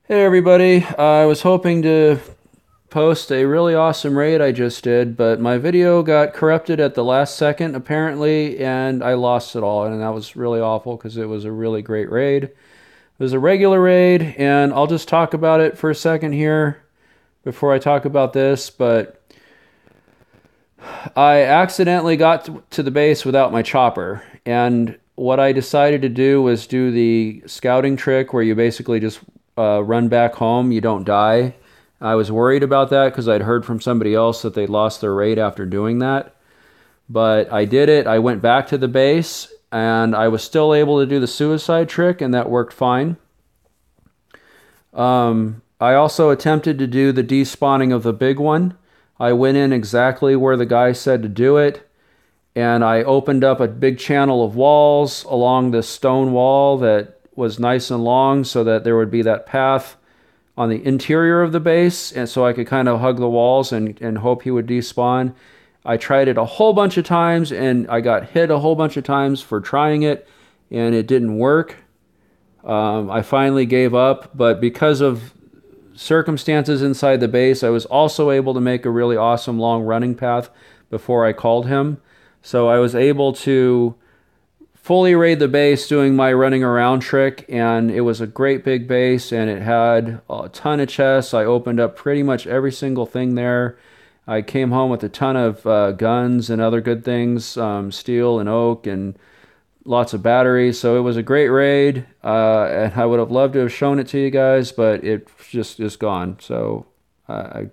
Hey everybody, I was hoping to post a really awesome raid I just did, but my video got corrupted at the last second apparently, and I lost it all, and that was really awful because it was a really great raid. It was a regular raid, and I'll just talk about it for a second here before I talk about this, but I accidentally got to the base without my chopper, and what I decided to do was do the scouting trick where you basically just run back home, you don't die. I was worried about that because I'd heard from somebody else that they lost their raid after doing that. But I did it. I went back to the base and I was still able to do the suicide trick, and that worked fine. I also attempted to do the despawning of the big one. I went in exactly where the guy said to do it, and I opened up a big channel of walls along this stone wall that was nice and long so that there would be that path on the interior of the base, and so I could kind of hug the walls and hope he would despawn. I tried it a whole bunch of times, and I got hit a whole bunch of times for trying it, and it didn't work. I finally gave up, but because of circumstances inside the base, I was also able to make a really awesome long running path before I called him. So I was able to fully raid the base doing my running around trick, and it was a great big base, and it had a ton of chests. I opened up pretty much every single thing there. I came home with a ton of guns and other good things, steel and oak and lots of batteries. So it was a great raid, and I would have loved to have shown it to you guys, but it just is gone. So I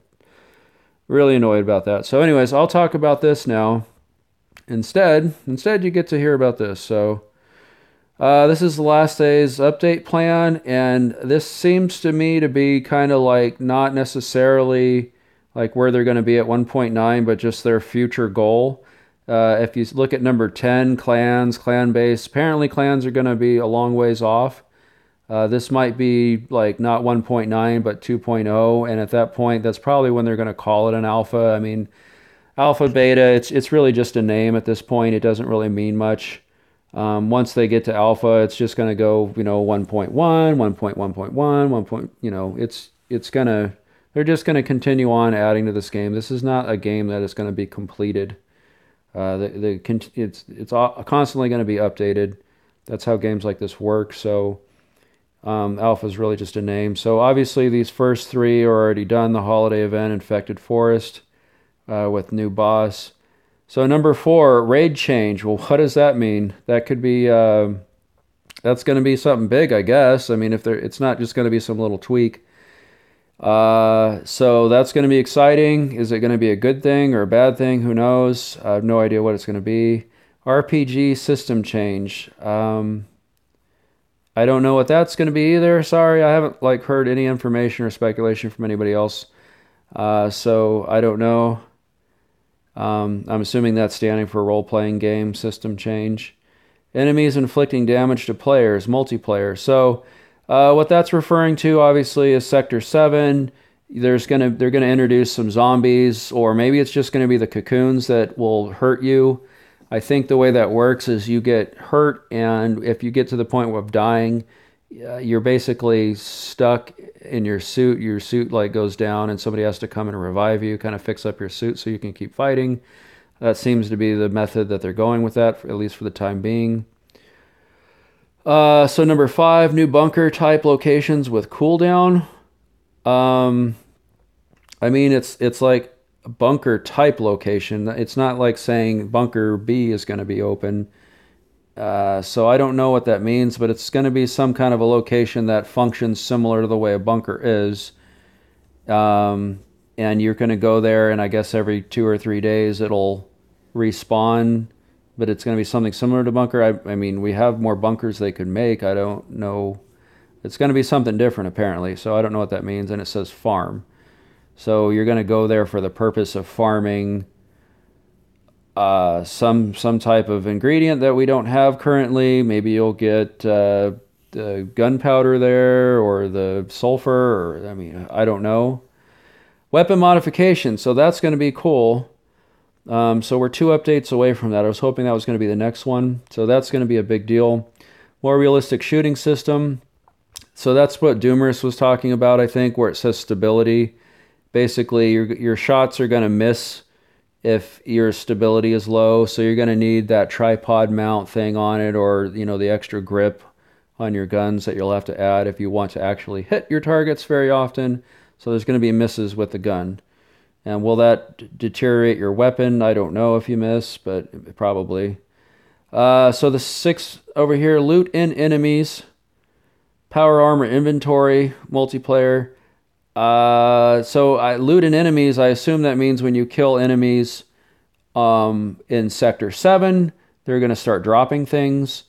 really annoyed about that. So anyways, I'll talk about this now. Instead, you get to hear about this. So this is the last day's update plan, and this seems to me to be kind of like not necessarily like where they're going to be at 1.9, but just their future goal. If you look at number 10, clans, clan base, apparently clans are going to be a long ways off. This might be like not 1.9, but 2.0, and at that point, that's probably when they're going to call it an alpha. I mean, alpha, beta, it's really just a name at this point. It doesn't really mean much. Once they get to alpha, it's just going to go, 1.1, 1.1.1, 1 point, it's going to, they're just going to continue on adding to this game. This is not a game that is going to be completed. It's constantly going to be updated. That's how games like this work. So alpha is really just a name. So obviously these first three are already done. The holiday event, Infected Forest, with new boss. So number 4, raid change. Well, what does that mean? That could be that's going to be something big, I guess. I mean, it's not just going to be some little tweak. So that's going to be exciting. Is it going to be a good thing or a bad thing? Who knows? I have no idea what it's going to be. RPG system change. I don't know what that's going to be either. Sorry, I haven't heard any information or speculation from anybody else. So I don't know. I'm assuming that's standing for role-playing game system change. Enemies inflicting damage to players, multiplayer. So what that's referring to, obviously, is Sector 7. They're gonna introduce some zombies, or maybe it's just gonna be the cocoons that will hurt you. I think the way that works is you get hurt, and if you get to the point of dying, you're basically stuck in your suit. Your suit goes down, and somebody has to come and revive you, kind of fix up your suit so you can keep fighting. That seems to be the method that they're going with that, at least for the time being. So number 5, new bunker type locations with cooldown. I mean, it's like a bunker type location. It's not like saying bunker B is going to be open. So I don't know what that means, but it's going to be some kind of a location that functions similar to the way a bunker is. And you're going to go there, and I guess every 2 or 3 days it'll respawn, but it's going to be something similar to bunker. I mean, we have more bunkers they could make. I don't know. It's going to be something different, apparently, so I don't know what that means, and it says farm. So you're going to go there for the purpose of farming some type of ingredient that we don't have currently. Maybe you'll get the gunpowder there, or the sulfur, or, I mean, I don't know. Weapon modification, so that's going to be cool. So we're 2 updates away from that. I was hoping that was going to be the next one. So that's going to be a big deal. More realistic shooting system. So that's what Doomerus was talking about, I think, where it says stability. Basically, your shots are going to miss if your stability is low, so you're going to need that tripod mount thing on it, or the extra grip on your guns that you'll have to add if you want to actually hit your targets very often. So there's going to be misses with the gun. And will that deteriorate your weapon? I don't know if you miss, but probably. So the 6 over here, loot in enemies, power armor inventory, multiplayer. So loot in enemies, I assume that means when you kill enemies in Sector 7, they're going to start dropping things.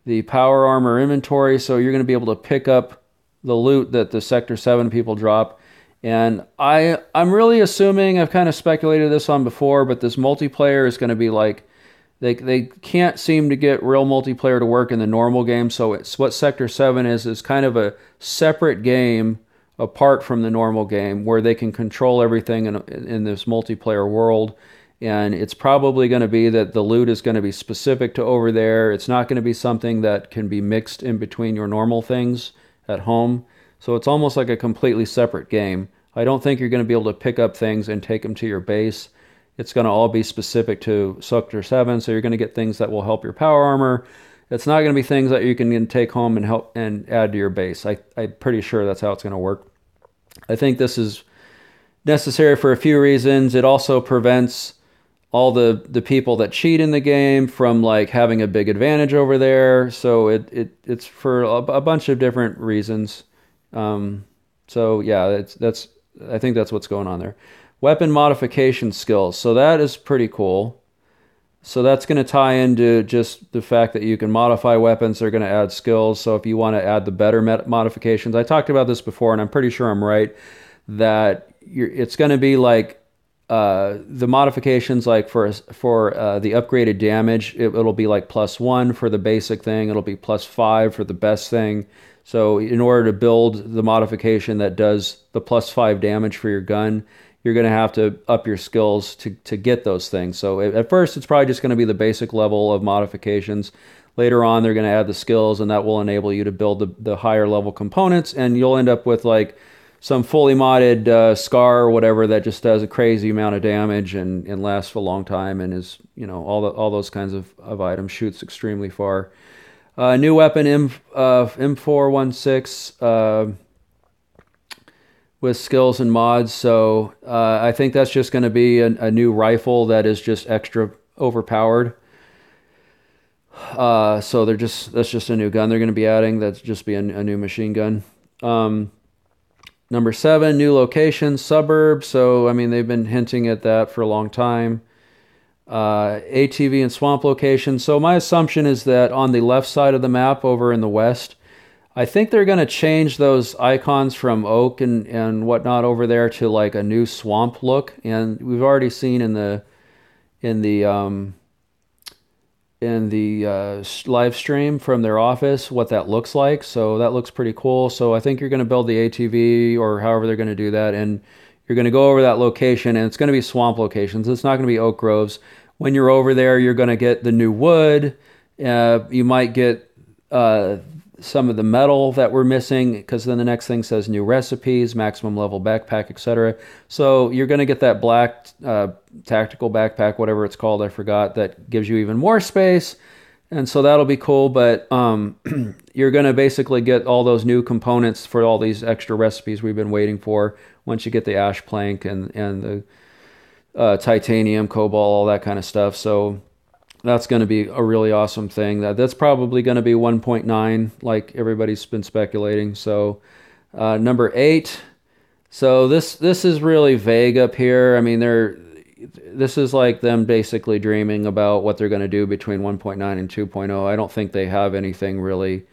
The power armor inventory, so you're going to be able to pick up the loot that the Sector 7 people drop. And I'm really assuming, I've kind of speculated this on before, but this multiplayer is going to be like, they can't seem to get real multiplayer to work in the normal game, so it's what Sector 7 is kind of a separate game apart from the normal game where they can control everything in this multiplayer world. And it's probably going to be that the loot is going to be specific to over there. It's not going to be something that can be mixed in between your normal things at home. So it's almost like a completely separate game. I don't think you're going to be able to pick up things and take them to your base. It's going to all be specific to Sector 7, so you're going to get things that will help your power armor. It's not going to be things that you can take home and help and add to your base. I'm pretty sure that's how it's going to work. I think this is necessary for a few reasons. It also prevents all the people that cheat in the game from like having a big advantage over there. So it's for a bunch of different reasons. So yeah, I think that's what's going on there. Weapon modification skills. So that is pretty cool. So that's going to tie into just the fact that you can modify weapons. They're going to add skills. So if you want to add the better modifications, I talked about this before, and I'm pretty sure I'm right, that it's going to be like the modifications, like for the upgraded damage, it'll be like +1 for the basic thing. It'll be +5 for the best thing. So in order to build the modification that does the +5 damage for your gun, you're going to have to up your skills to get those things. So at first, it's probably just going to be the basic level of modifications. Later on, they're going to add the skills, and that will enable you to build the higher level components, and you'll end up with like some fully modded Scar or whatever that just does a crazy amount of damage and lasts for a long time and is, all those kinds of items, shoots extremely far. New weapon M416 with skills and mods. So I think that's just going to be a new rifle that is just extra overpowered. So that's just a new gun they're going to be adding. That's just be a new machine gun. Number 7, new location, suburbs. So, I mean, they've been hinting at that for a long time. ATV and swamp location. So my assumption is that on the left side of the map over in the west, I think they're going to change those icons from oak and whatnot over there to like a new swamp look. And we've already seen in the live stream from their office what that looks like. So that looks pretty cool. So I think you're going to build the ATV or however they're going to do that, and you're going to go over that location, and it's going to be swamp locations. It's not going to be oak groves. When you're over there, you're going to get the new wood. You might get some of the metal that we're missing, because then the next thing says new recipes, maximum level backpack, etc. So you're going to get that black tactical backpack, whatever it's called, I forgot, that gives you even more space. And so that'll be cool, but you're going to basically get all those new components for all these extra recipes we've been waiting for once you get the ash plank and the titanium, cobalt, all that kind of stuff. So that's going to be a really awesome thing. That's probably going to be 1.9, like everybody's been speculating. So number 8. So this is really vague up here. I mean, this is like them basically dreaming about what they're going to do between 1.9 and 2.0. I don't think they have anything really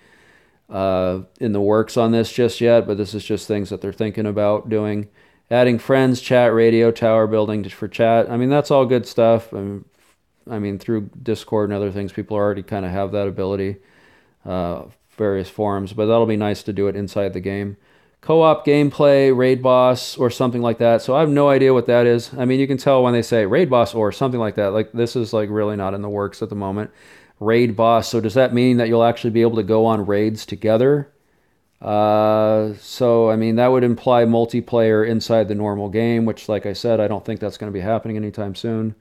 in the works on this just yet, but this is just things that they're thinking about doing. Adding friends, chat, radio, tower building for chat. I mean, that's all good stuff. I mean, through Discord and other things, people already kind of have that ability, various forums, but that'll be nice to do it inside the game. Co-op gameplay, raid boss, or something like that. So I have no idea what that is. I mean, you can tell when they say raid boss or something like that. Like, this is like really not in the works at the moment. Raid boss. So does that mean that you'll actually be able to go on raids together? So, I mean, that would imply multiplayer inside the normal game, which, like I said, I don't think that's going to be happening anytime soon.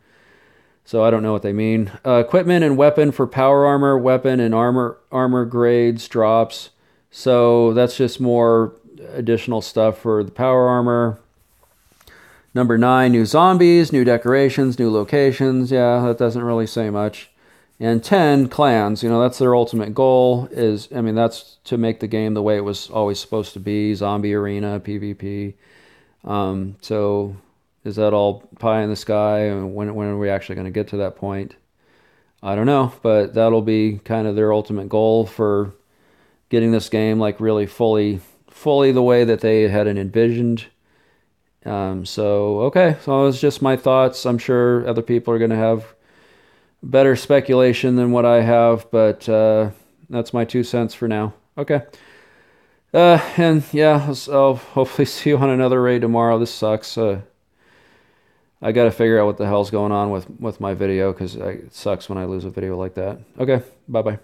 So I don't know what they mean. Equipment and weapon for power armor, weapon and armor grades drops. So that's just more additional stuff for the power armor. Number 9, new zombies, new decorations, new locations. Yeah, that doesn't really say much. And 10, clans. That's their ultimate goal. That's to make the game the way it was always supposed to be. Zombie arena, PvP. So is that all pie in the sky? And when are we actually going to get to that point? I don't know, but that'll be kind of their ultimate goal for getting this game like really fully the way that they had envisioned. Okay, so it was just my thoughts. I'm sure other people are going to have better speculation than what I have, but that's my 2 cents for now. Okay. And yeah, I'll hopefully see you on another raid tomorrow. This sucks. I got to figure out what the hell's going on with my video, because it sucks when I lose a video like that. Okay, bye-bye.